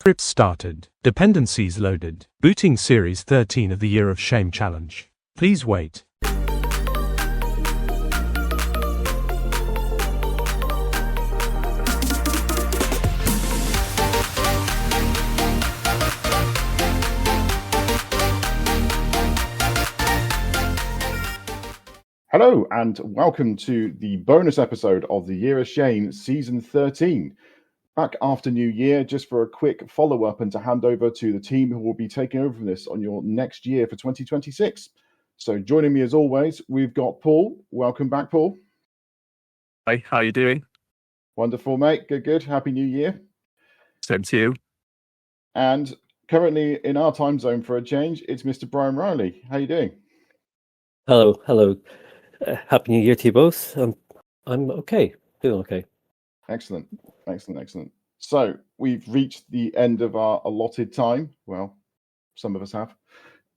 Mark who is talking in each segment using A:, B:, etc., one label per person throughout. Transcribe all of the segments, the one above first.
A: Script started. Dependencies loaded. Booting Series 13 of the Year of Shame Challenge. Please wait.
B: Hello and welcome to the bonus episode of the Year of Shame Season 13. Back after New Year, just for a quick follow-up and to hand over to the team who will be taking over from this on your next year for 2026. So joining me as always, we've got Paul. Welcome back, Paul.
C: Hi, how you doing?
B: Wonderful, mate. Good. Happy New Year.
C: Same to you.
B: And currently in our time zone for a change, it's Mr. Brian Riley. How you doing?
D: Hello. Happy New Year to you both. I'm okay, doing okay.
B: Excellent. So we've reached the end of our allotted time. Well, some of us have.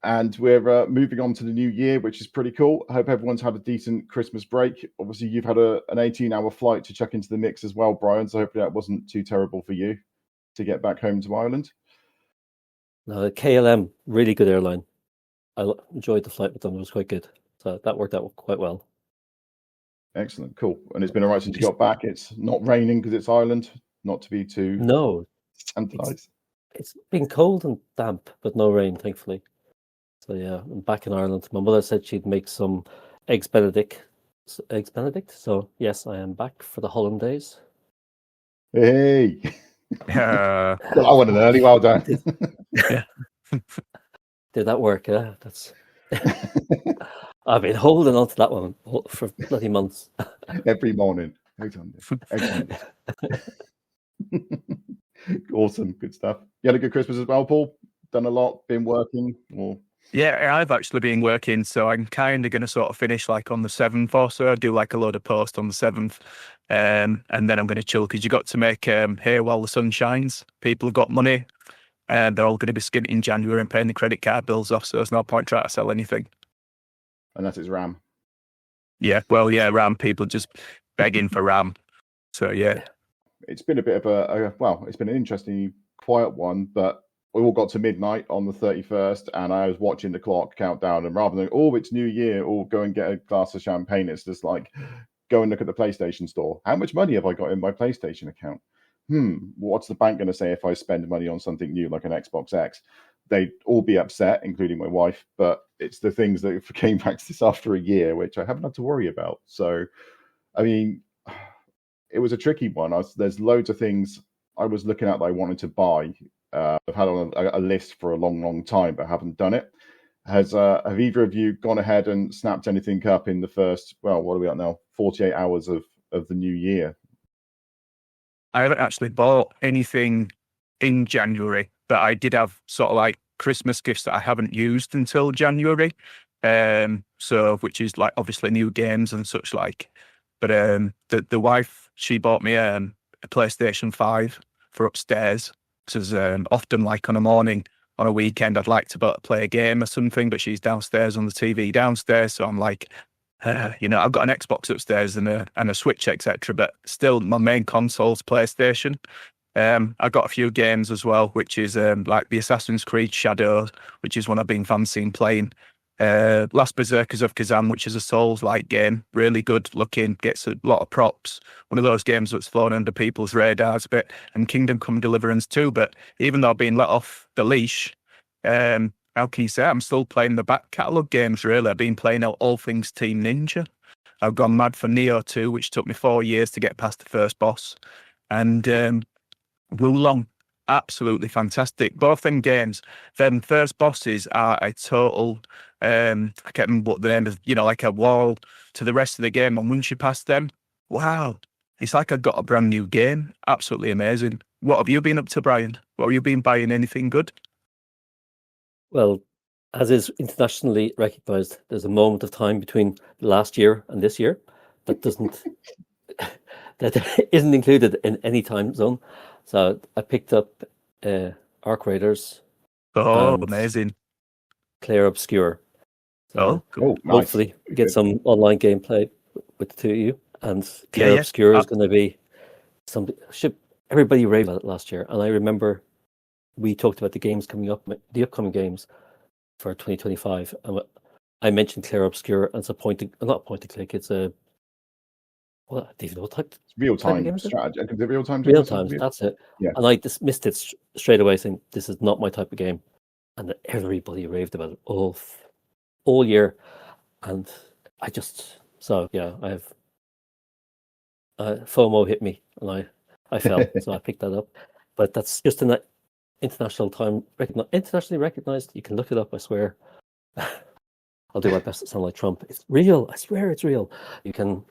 B: And we're moving on to the new year, which is pretty cool. I hope everyone's had a decent Christmas break. Obviously, you've had an 18-hour flight to check into the mix as well, Brian. So hopefully that wasn't too terrible for you to get back home to Ireland.
D: No, the KLM, really good airline. I enjoyed the flight with them. It was quite good. So that worked out quite well.
B: Excellent, cool. And it's been all right since you got back. It's not raining because it's Ireland, not to be too...
D: No. It's been cold and damp, but no rain, thankfully. So yeah, I'm back in Ireland. My mother said she'd make some eggs Benedict. So yes, I am back for the hollandaise.
B: Hey! I wanted an early, well done.
D: Did that work? Yeah, that's... I've been holding on to that one for bloody months.
B: Every morning. Awesome, good stuff. You had a good Christmas as well, Paul? Done a lot, been working? Or...
C: Yeah, I've actually been working, so I'm kind of going to sort of finish like on the 7th or so. I do like a load of posts on the 7th, and then I'm going to chill because you got to make hay while the sun shines. People have got money, and they're all going to be skint in January and paying the credit card bills off, so there's no point trying to sell anything.
B: Unless it's RAM.
C: Yeah, well, yeah, RAM, people just begging for RAM. So, yeah.
B: It's been a bit of it's been an interesting, quiet one, but we all got to midnight on the 31st, and I was watching the clock countdown, and rather than, it's New Year, or go and get a glass of champagne, it's just like, go and look at the PlayStation store. How much money have I got in my PlayStation account? What's the bank going to say if I spend money on something new, like an Xbox X? They'd all be upset, including my wife, but it's the things that came back to this after a year, which I haven't had to worry about. So, I mean, it was a tricky one. There's loads of things I was looking at that I wanted to buy. I've had on a list for a long time, but haven't done it. Have either of you gone ahead and snapped anything up in the first, what are we at now, 48 hours of the new year?
C: I haven't actually bought anything in January, but I did have sort of like Christmas gifts that I haven't used until January. So which is like obviously new games and such like. But the wife, she bought me a PlayStation 5 for upstairs. Because often like on a morning, on a weekend, I'd like to play a game or something, but she's downstairs on the TV downstairs. So I'm like, I've got an Xbox upstairs and a Switch, etc. But still, my main console's PlayStation. I got a few games as well, which is like the Assassin's Creed Shadow, which is one I've been fancying playing. Last Berserkers of Kazan, which is a Souls-like game, really good looking, gets a lot of props. One of those games that's flown under people's radars a bit, and Kingdom Come Deliverance too. But even though I've been let off the leash, how can you say I'm still playing the back catalogue games, really. I've been playing all things Team Ninja. I've gone mad for Neo 2, which took me 4 years to get past the first boss. And Wulong, absolutely fantastic. Both them games, them first bosses are a total, I can't remember what the name is, like a wall to the rest of the game. And once you pass them, wow, it's like I got a brand new game. Absolutely amazing. What have you been up to, Brian? What have you been buying? Anything good?
D: Well, as is internationally recognised, there's a moment of time between last year and this year that that isn't included in any time zone. So I picked up Arc Raiders.
C: Oh, amazing.
D: Clair Obscure. So
C: cool.
D: Hopefully get some online gameplay with the two of you. And Clair Obscure is going to be something... Everybody raved about it last year. And I remember we talked about the games coming up, the upcoming games for 2025. I mentioned Clair Obscur, and it's a not point and click. It's a what? I don't even know what type.
B: Real
D: type of
B: time
D: game is it?
B: strategy. Real time.
D: Real time. That's it.
B: Yeah.
D: And I dismissed it straight away, saying this is not my type of game, and everybody raved about it all year, and I just I have FOMO hit me, and I fell, so I picked that up. But that's just an internationally recognized. You can look it up. I swear. I'll do my best to sound like Trump. It's real. I swear it's real. You can.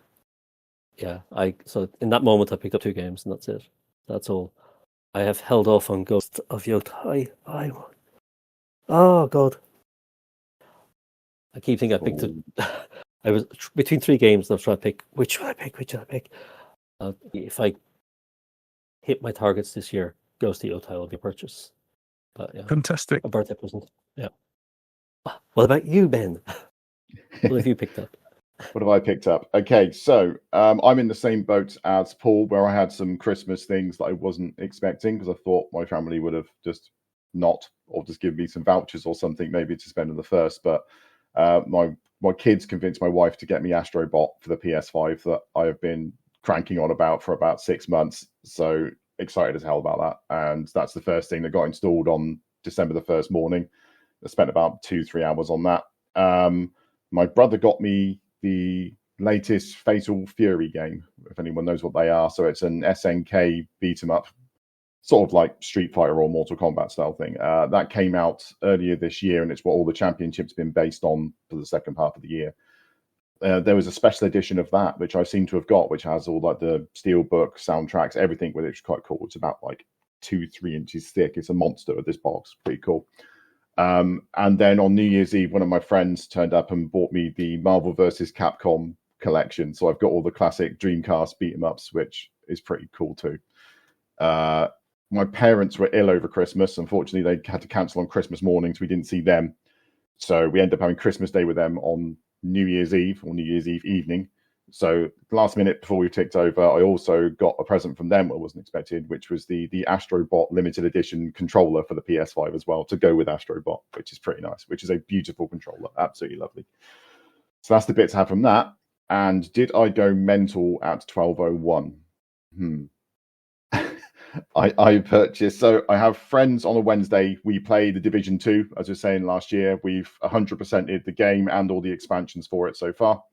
D: Yeah. So in that moment I picked up 2 games, and that's it. That's all. I have held off on Ghost of Yotei. Oh God. I keep thinking I picked it. I was between 3 games, and I was trying to pick which should I pick. If I hit my targets this year, Ghost of Yotei will be a purchase. But yeah,
C: Fantastic.
D: a birthday present. Yeah. What about you, Ben? What have you picked up?
B: What have I picked up? Okay, so I'm in the same boat as Paul, where I had some Christmas things that I wasn't expecting because I thought my family would have just not, or just give me some vouchers or something, maybe to spend on the first. But my kids convinced my wife to get me Astrobot for the PS5 that I have been cranking on about for about 6 months. So excited as hell about that. And that's the first thing that got installed on December the 1st morning. I spent about 2-3 hours on that. My brother got me the latest Fatal Fury game, if anyone knows what they are. So it's an SNK beat 'em up, sort of like Street Fighter or Mortal Kombat style thing. That came out earlier this year, and it's what all the championships have been based on for the second half of the year. There was a special edition of that, which I seem to have got, which has all like the steelbook, soundtracks, everything with it, which is quite cool. It's about like 2-3 inches thick. It's a monster of this box. Pretty cool. And then on New Year's Eve, one of my friends turned up and bought me the Marvel vs. Capcom collection. So I've got all the classic Dreamcast beat 'em ups, which is pretty cool too. My parents were ill over Christmas. Unfortunately, they had to cancel on Christmas morning, so we didn't see them. So we ended up having Christmas Day with them on New Year's Eve or New Year's Eve evening. So last minute before we ticked over, I also got a present from them I wasn't expected, which was the Astrobot limited edition controller for the PS5 as well, to go with Astrobot, which is pretty nice, which is a beautiful controller. Absolutely lovely. So that's the bits I have from that. And did I go mental at 12:01? I purchased, so I have friends on a Wednesday. We play the Division 2, as I was saying last year. We've 100%ed the game and all the expansions for it so far.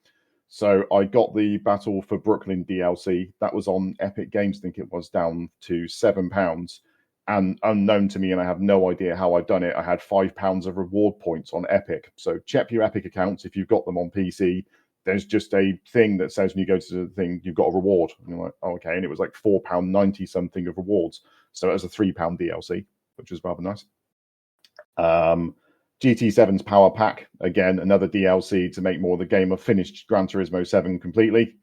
B: So I got the Battle for Brooklyn DLC. That was on Epic Games, I think it was, down to £7. And unknown to me, and I have no idea how I've done it, I had £5 of reward points on Epic. So check your Epic accounts if you've got them on PC. There's just a thing that says when you go to the thing, you've got a reward. And you're like, oh, okay. And it was like £4.90 something of rewards. So it was a £3 DLC, which was rather nice. GT7's Power Pack, again, another DLC to make more of the game. I've finished Gran Turismo 7 completely.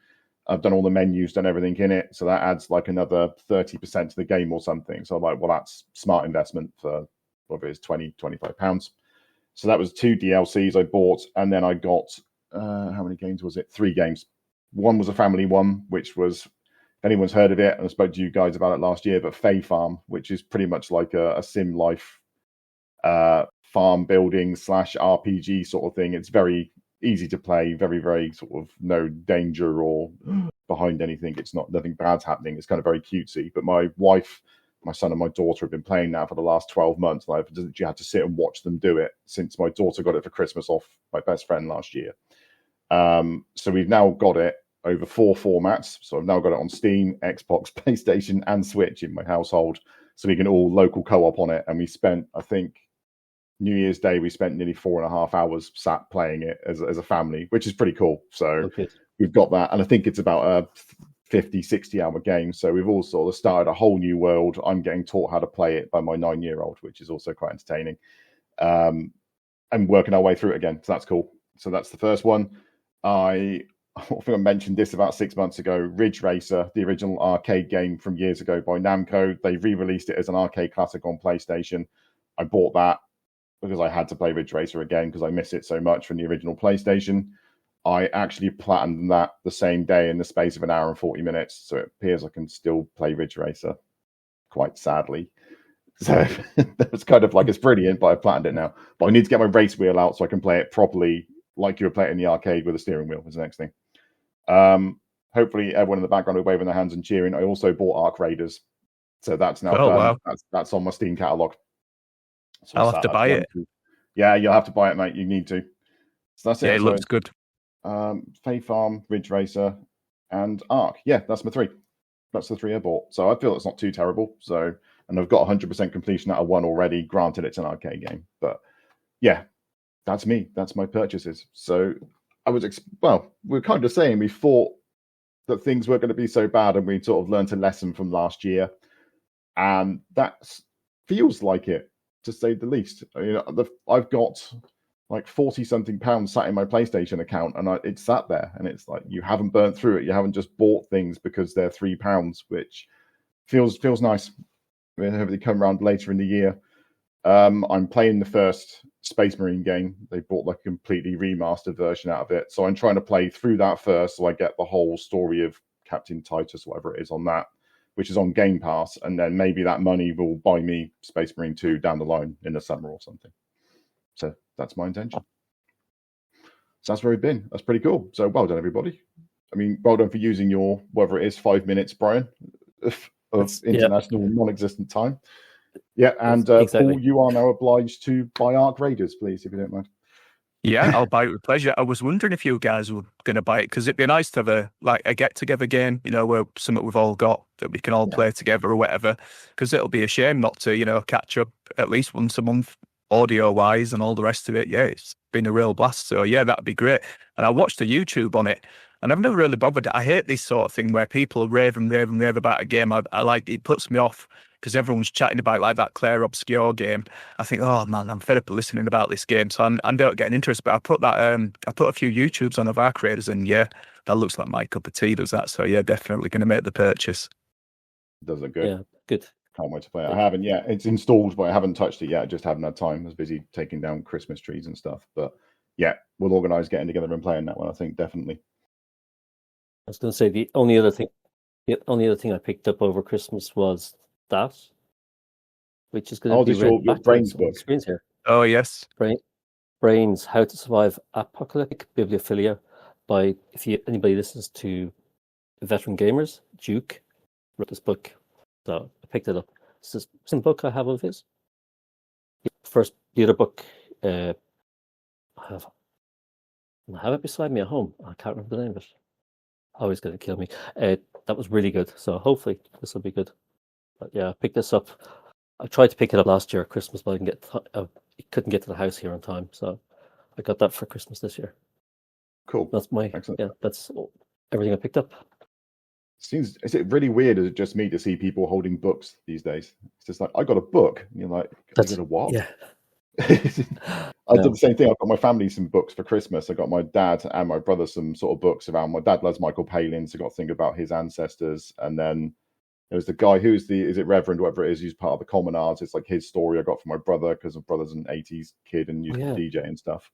B: I've done all the menus, done everything in it. So that adds like another 30% to the game or something. So I'm like, well, that's smart investment for whatever it is, £20, £25. So that was 2 DLCs I bought. And then I got, how many games was it? 3 games. One was a family one, which was, if anyone's heard of it, and I spoke to you guys about it last year, but Fae Farm, which is pretty much like a sim life farm building / RPG sort of thing. It's very easy to play, very, very sort of no danger or behind anything. It's not, nothing bad's happening. It's kind of very cutesy. But my wife, my son and my daughter have been playing now for the last 12 months. And I've had to sit and watch them do it since my daughter got it for Christmas off my best friend last year. So we've now got it over 4 formats. So I've now got it on Steam, Xbox, PlayStation, and Switch in my household. So we can all local co-op on it. And we spent, I think, New Year's Day, we spent nearly 4.5 hours sat playing it as a family, which is pretty cool. So we've got that. And I think it's about a 50, 60-hour game. So we've all sort of started a whole new world. I'm getting taught how to play it by my 9-year-old, which is also quite entertaining. And working our way through it again. So that's cool. So that's the first one. I think I mentioned this about 6 months ago. Ridge Racer, the original arcade game from years ago by Namco. They re-released it as an arcade classic on PlayStation. I bought that because I had to play Ridge Racer again because I miss it so much from the original PlayStation. I actually platinumed that the same day in the space of an hour and 40 minutes. So it appears I can still play Ridge Racer, quite sadly. So that was kind of like, it's brilliant, but I've planned it now. But I need to get my race wheel out so I can play it properly, like you were playing in the arcade with a steering wheel. Is the next thing. Hopefully, everyone in the background will be waving their hands and cheering. I also bought Arc Raiders, so that's now done.
C: Wow.
B: That's on my Steam catalog. So
C: I'll have to buy it.
B: Yeah, you'll have to buy it, mate. You need to. So that's it.
C: Yeah, it looks good.
B: Fae Farm, Ridge Racer, and Arc. Yeah, that's my 3. That's the 3 I bought. So I feel it's not too terrible. So, and I've got 100% completion out of 1 already. Granted, it's an arcade game, but yeah, that's me. That's my purchases. So I was, we're kind of saying we thought that things were going to be so bad, and we sort of learned a lesson from last year, and that feels like it, to say the least. I've got like 40 something pounds sat in my PlayStation account, and it's sat there, and it's like, you haven't burnt through it. You haven't just bought things because they're £3, which feels nice. Whenever they come around later in the year, I'm playing the first Space Marine game. They bought like a completely remastered version out of it, so I'm trying to play through that first, so I get the whole story of Captain Titus, whatever it is, on that, which is on Game Pass, and then maybe that money will buy me Space Marine 2 down the line in the summer or something. So that's my intention. So that's where we've been. That's pretty cool. So well done, everybody. I mean, well done for using your, whatever it is, 5 minutes, Brian, of international non-existent time. Yeah, and exactly. Paul, you are now obliged to buy Arc Raiders, please, if you don't mind.
C: Yeah, I'll buy it with pleasure. I was wondering if you guys were going to buy it, because it'd be nice to have a get-together game, where something we've all got that we can all play together or whatever, because it'll be a shame not to, catch up at least once a month, audio-wise and all the rest of it. Yeah, it's been a real blast. So, yeah, that'd be great. And I watched the YouTube on it, and I've never really bothered. I hate this sort of thing where people rave about a game. I like, it puts me off, because everyone's chatting about like that Claire Obscure game. I think, oh man, I'm fed up of listening about this game, so I don't get an interest. But I put a few YouTubes on of Arc Raiders, and yeah, that looks like my cup of tea, does that? So yeah, definitely going to make the purchase.
B: Does look good.
D: Yeah, good.
B: Can't wait to play it. I haven't yet. It's installed, but I haven't touched it yet. I just haven't had time. I was busy taking down Christmas trees and stuff. But yeah, we'll organise getting together and playing that one, I think, definitely.
D: I was going to say the only other thing I picked up over Christmas was that, which is going to be
B: your Brains book.
D: Screens here.
C: Oh yes,
D: Brains: How to Survive Apocalyptic Bibliophilia, by anybody listens to Veteran Gamers. Duke wrote this book, so I picked it up. It's the same book I have of his. The other book, I have it beside me at home. I can't remember the name of it. Always going to kill me. That was really good. So hopefully this will be good. But yeah, I picked this up. I tried to pick it up last year at Christmas, but I couldn't get to the house here on time. So I got that for Christmas this year.
B: Cool.
D: That's that's everything I picked up.
B: Is it really weird? Is it just me to see people holding books these days? It's just like, I got a book. And you're like, I got a what?
D: Yeah.
B: I did the same thing. I got my family some books for Christmas. I got my dad and my brother some sort of books around. My dad loves Michael Palin, so I got to think about his ancestors. And then there was the guy is it Reverend, whatever it is, who's part of the Commonards. It's like his story I got from my brother, because my brother's an 80s kid and used to DJ and stuff.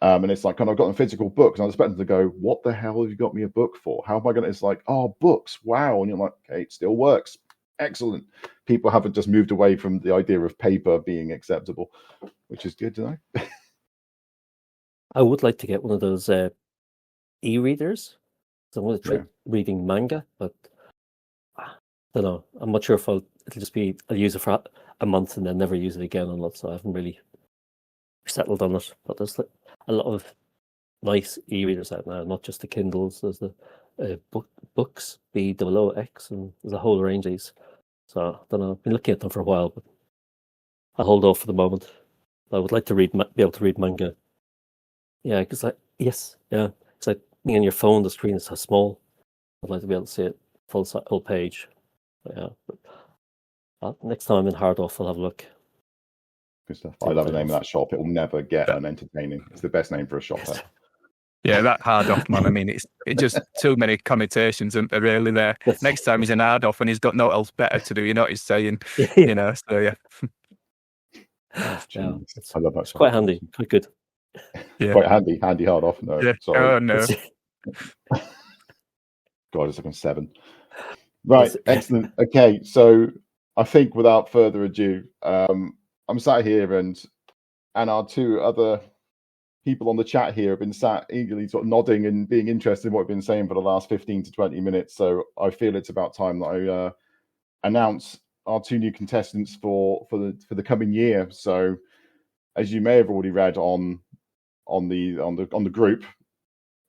B: And it's like, kind of, I've got them physical books, and I was expecting to go, what the hell have you got me a book for? How am I going to? It's like, oh, books, wow. And you're like, okay, it still works. Excellent. People haven't just moved away from the idea of paper being acceptable, which is good to know.
D: I would like to get one of those e-readers. So I want to try reading manga, but I don't know. I'm not sure if I'll use it for a month and then never use it again or not. So I haven't really settled on it. But there's a lot of nice e-readers out now, not just the Kindles. There's the books, BOOX, and there's a whole range of these. So I don't know. I've been looking at them for a while, but I'll hold off for the moment. I would like to be able to read manga. Yeah, because it's like being on your phone. The screen is so small. I'd like to be able to see it full page. But yeah, next time I'm in Hardorf, I'll have a look.
B: Good stuff. I love the name of that shop. It will never get unentertaining. It's the best name for a shop.
C: Yeah, that Hardorf, man. I mean, it's just too many connotations and really there. Next time he's in Hardorf and he's got no else better to do, you know what he's saying, So yeah.
B: I love that.
D: It's quite handy, quite good.
B: Yeah. Quite handy Hardorf. No,
C: yeah.
B: Sorry.
C: Oh no.
B: God, it's like on 7. Right, excellent. Okay, so I think without further ado, I'm sat here and our two other people on the chat here have been sat eagerly sort of nodding and being interested in what we've been saying for the last 15 to 20 minutes. So I feel it's about time that I announce our two new contestants for the coming year. So as you may have already read on the group,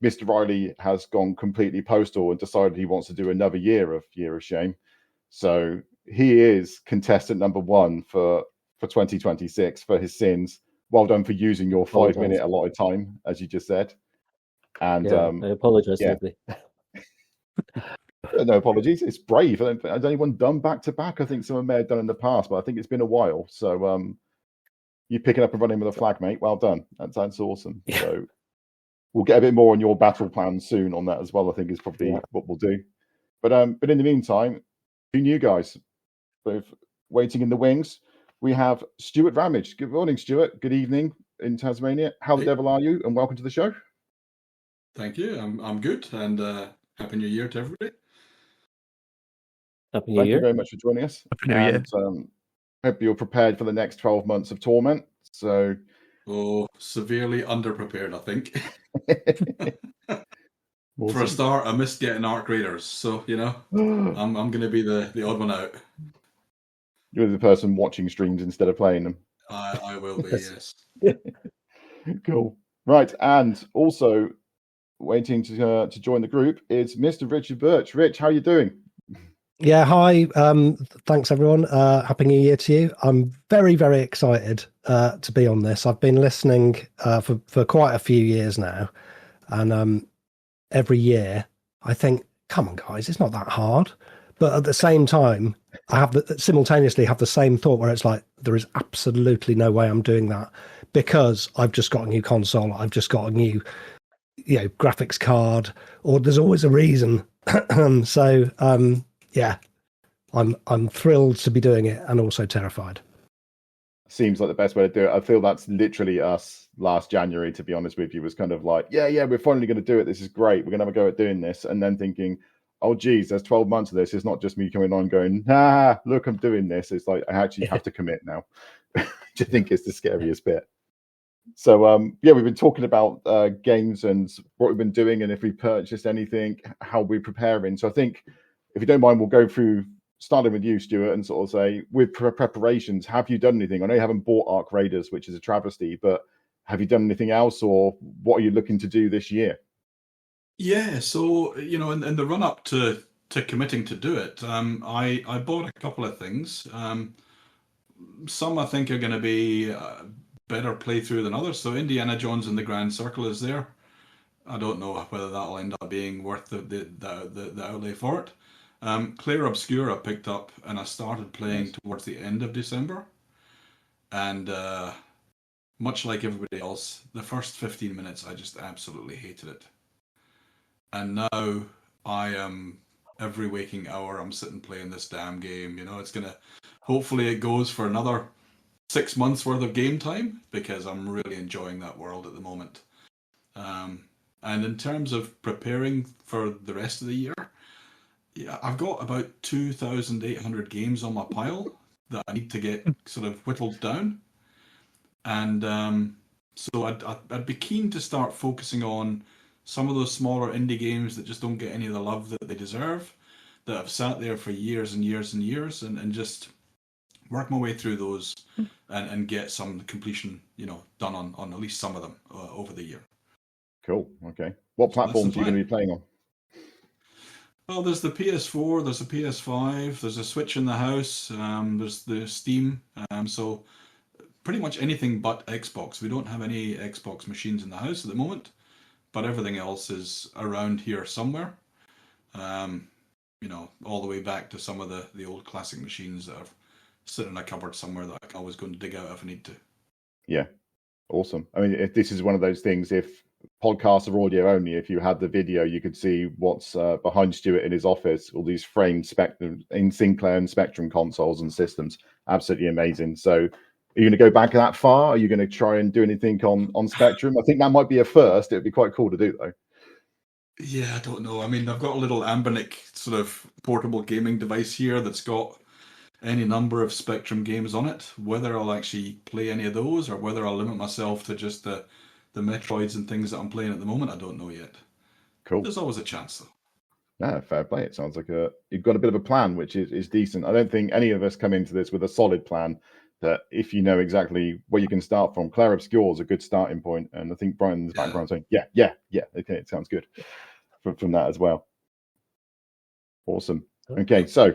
B: Mr. Riley has gone completely postal and decided he wants to do another year of Shame. So he is contestant number 1 for 2026 for his sins. Well done for using your 5-minute allotted time, as you just said. And
D: I apologize.
B: Yeah. No apologies. It's brave. Has anyone done back to back? I think someone may have done in the past, but I think it's been a while. So you picking up and running with a flag, mate. Well done. That's awesome.
D: Yeah.
B: So we'll get a bit more on your battle plan soon on that as well. I think is probably what we'll do. But in the meantime, 2 new guys, both waiting in the wings. We have Stuart Ramage. Good morning, Stuart. Good evening in Tasmania. How the devil are you? And welcome to the show.
E: Thank you. I'm good, and happy New Year to everybody.
D: Happy New
B: Thank
D: Year.
B: you very much for joining us.
C: Happy New Year.
B: Hope you're prepared for the next 12 months of torment. So,
E: severely underprepared, I think.
B: Awesome.
E: For a start, I missed getting Arc Raiders, so I'm going to be the odd one out.
B: You're the person watching streams instead of playing them.
E: I will be, yes.
B: Cool. Right, and also waiting to join the group is Mr. Richard Birch. Rich, how are you doing?
F: Yeah, hi. Thanks, everyone. Happy New Year to you. I'm very, very excited to be on this. I've been listening for quite a few years now, and every year I think, come on, guys, it's not that hard. But at the same time, I simultaneously have the same thought where it's like, there is absolutely no way I'm doing that because I've just got a new console. I've just got a new, graphics card, or there's always a reason. So, yeah, I'm thrilled to be doing it and also terrified.
B: Seems like the best way to do it. I feel that's literally us last January, to be honest with you, was kind of like, yeah, we're finally going to do it. This is great. We're going to have a go at doing this. And then thinking, oh, geez, there's 12 months of this. It's not just me coming on going, look, I'm doing this. It's like, I actually have to commit now, which I think is the scariest bit. So, we've been talking about games and what we've been doing and if we purchased anything, how we're preparing. So I think, if you don't mind, we'll go through, starting with you, Stuart, and sort of say, with preparations, have you done anything? I know you haven't bought Arc Raiders, which is a travesty, but have you done anything else, or what are you looking to do this year?
E: Yeah, so, in the run-up to committing to do it, I bought a couple of things. Some I think are going to be better playthrough than others. So Indiana Jones and the Grand Circle is there. I don't know whether that'll end up being worth the outlay for it. Clair Obscur I picked up and I started playing towards the end of December. And much like everybody else, the first 15 minutes I just absolutely hated it. And now I am, every waking hour, I'm sitting playing this damn game. It's going to, hopefully it goes for another 6 months worth of game time, because I'm really enjoying that world at the moment. And in terms of preparing for the rest of the year, I've got about 2,800 games on my pile that I need to get sort of whittled down. And so I'd be keen to start focusing on some of those smaller indie games that just don't get any of the love that they deserve, that have sat there for years and years and years, and just work my way through those and get some completion, done on at least some of them over the year.
B: Cool. Okay. What platforms are you going to be playing on?
E: Well, there's the PS4, there's a PS5, there's a Switch in the house, there's the Steam, so pretty much anything but Xbox. We don't have any Xbox machines in the house at the moment, but everything else is around here somewhere. All the way back to some of the old classic machines that are sitting in a cupboard somewhere that I can always go and dig out if I need to. Yeah,
B: awesome. I mean, if this is one of those things, if podcasts are audio only, if you had the video, you could see what's behind Stuart in his office, all these framed Spectrum in Sinclair and Spectrum consoles and systems. Absolutely amazing. So are you going to go back that far? Are you going to try and do anything on Spectrum? I think that might be a first. It would be quite cool to do, though.
E: Yeah, I don't know. I mean, I've got a little Ambernic sort of portable gaming device here that's got any number of Spectrum games on it. Whether I'll actually play any of those or whether I'll limit myself to just the Metroids and things that I'm playing at the moment, I don't know yet.
B: Cool.
E: There's always a chance, though.
B: No, fair play. It sounds like you've got a bit of a plan, which is decent. I don't think any of us come into this with a solid plan. That if you know exactly where you can start from, Claire Obscure is a good starting point, and I think Brian's background saying, yeah, okay, it sounds good from that as well. Awesome. Okay, so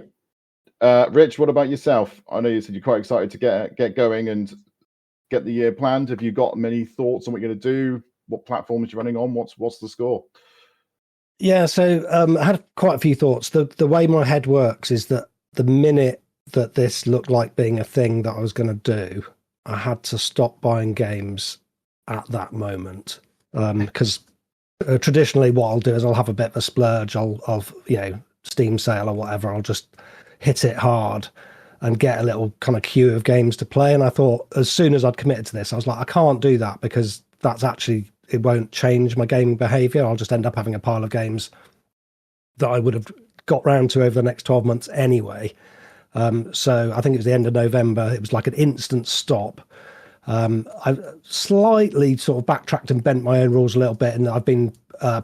B: Rich, what about yourself? I know you said you're quite excited to get going and get the year planned. Have you got many thoughts on what you're going to do? What platforms you're running on? What's the score?
F: Yeah, so I had quite a few thoughts. The way my head works is that the minute that this looked like being a thing that I was going to do, I had to stop buying games at that moment. Because traditionally what I'll do is I'll have a bit of a splurge. I'll Steam sale or whatever. I'll just hit it hard and get a little kind of queue of games to play. And I thought as soon as I'd committed to this, I was like, I can't do that because that's actually, it won't change my gaming behavior. I'll just end up having a pile of games that I would have got round to over the next 12 months anyway. So I think it was the end of November. It was like an instant stop. I slightly sort of backtracked and bent my own rules a little bit, and I've been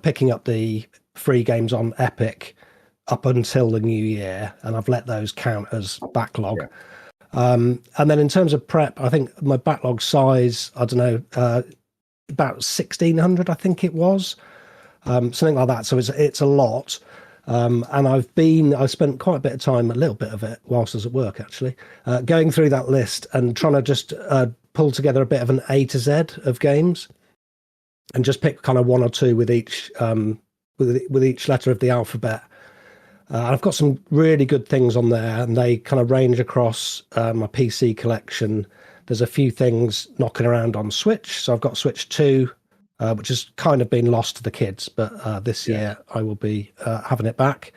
F: picking up the free games on Epic up until the new year, and I've let those count as backlog. Yeah. And then in terms of prep, I think my backlog size, I don't know, about 1,600, I think it was, something like that. So it's a lot. And I spent quite a bit of time, a little bit of it, whilst I was at work actually, going through that list and trying to just pull together a bit of an A to Z of games, and just pick kind of one or two with each letter of the alphabet. I've got some really good things on there, and they kind of range across my PC collection. There's a few things knocking around on Switch, so I've got Switch 2. Which has kind of been lost to the kids, but this year I will be having it back.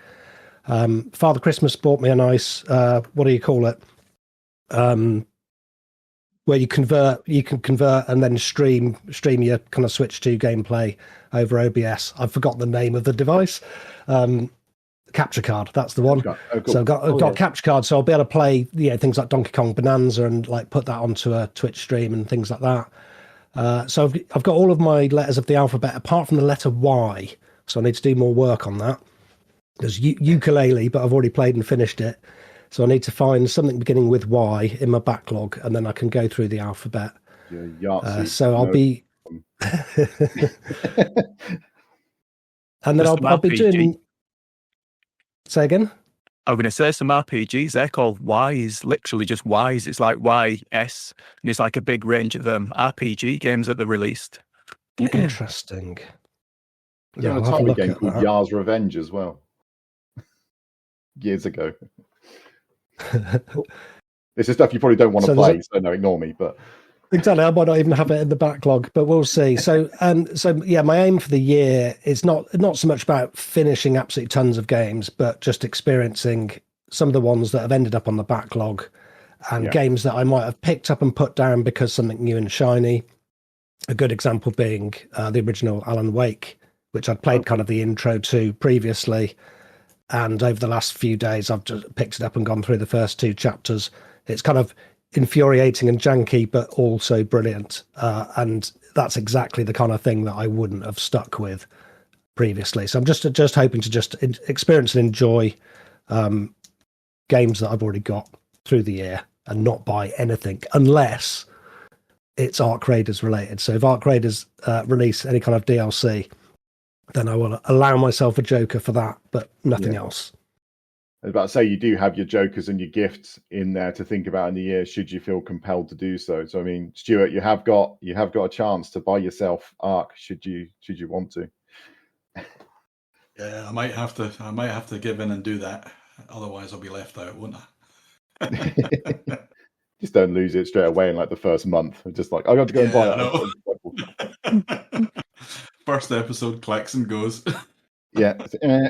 F: Father Christmas bought me a nice, what do you call it? Where you can convert and then stream your kind of Switch 2 gameplay over OBS. I've forgotten the name of the device. Capture card, that's the one. Oh, cool. So I've got a capture card, so I'll be able to play things like Donkey Kong Bonanza and like put that onto a Twitch stream and things like that. So I've got all of my letters of the alphabet apart from the letter Y. So I need to do more work on that. There's ukulele, but I've already played and finished it. So I need to find something beginning with Y in my backlog, and then I can go through the alphabet. So I'll be... and then I'll be doing... Say again?
C: I'm going to say some RPGs. They're called Ys, literally just Ys. It's like YS, and it's like a big range of RPG games that they released.
F: Interesting.
B: Yeah, a tiny game called Yar's Revenge as well. Years ago. This is stuff you probably don't want to play, so no, ignore me. But
F: exactly, I might not even have it in the backlog, but we'll see. So yeah, my aim for the year is not so much about finishing absolutely tons of games, but just experiencing some of the ones that have ended up on the backlog, and games that I might have picked up and put down because something new and shiny. A good example being the original Alan Wake, which I'd played kind of the intro to previously, and over the last few days I've just picked it up and gone through the first 2 chapters. It's kind of infuriating and janky, but also brilliant. And that's exactly the kind of thing that I wouldn't have stuck with previously. So I'm just hoping to just experience and enjoy games that I've already got through the year and not buy anything unless it's Arc Raiders related. So if Arc Raiders release any kind of DLC, then I will allow myself a joker for that, but nothing else.
B: I was about to say, you do have your jokers and your gifts in there to think about in the year, should you feel compelled to do so. So, I mean, Stuart, you have got a chance to buy yourself Arc, should you want to.
E: Yeah, I might have to give in and do that. Otherwise, I'll be left out, won't I?
B: Just don't lose it straight away in like the first month. Just like, I got to go and buy it.
E: First episode clicks and goes.
B: Yeah.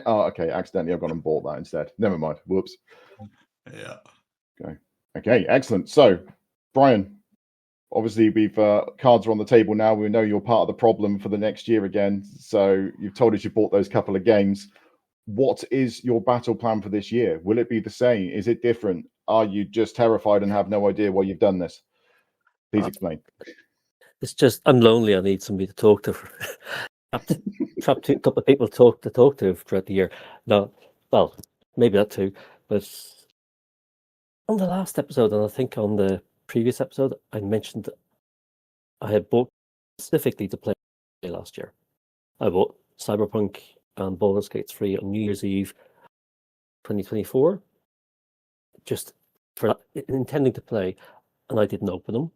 B: Oh, okay. Accidentally, I've gone and bought that instead. Never mind. Whoops.
E: Yeah.
B: Okay. Excellent. So, Brian, obviously we've cards are on the table now. We know you're part of the problem for the next year again. So you've told us you bought those couple of games. What is your battle plan for this year? Will it be the same? Is it different? are you just terrified and have no idea why you've done this? Please explain.
D: It's just I'm lonely. I need somebody to talk to. Trapped a couple of people to talk to throughout the year. No, well, maybe that too. But on the last episode, and I think on the previous episode, I mentioned I had bought specifically to play last year. I bought Cyberpunk and Baldur's Gate 3 on New Year's Eve 2024, just for that, intending to play, and I didn't open them.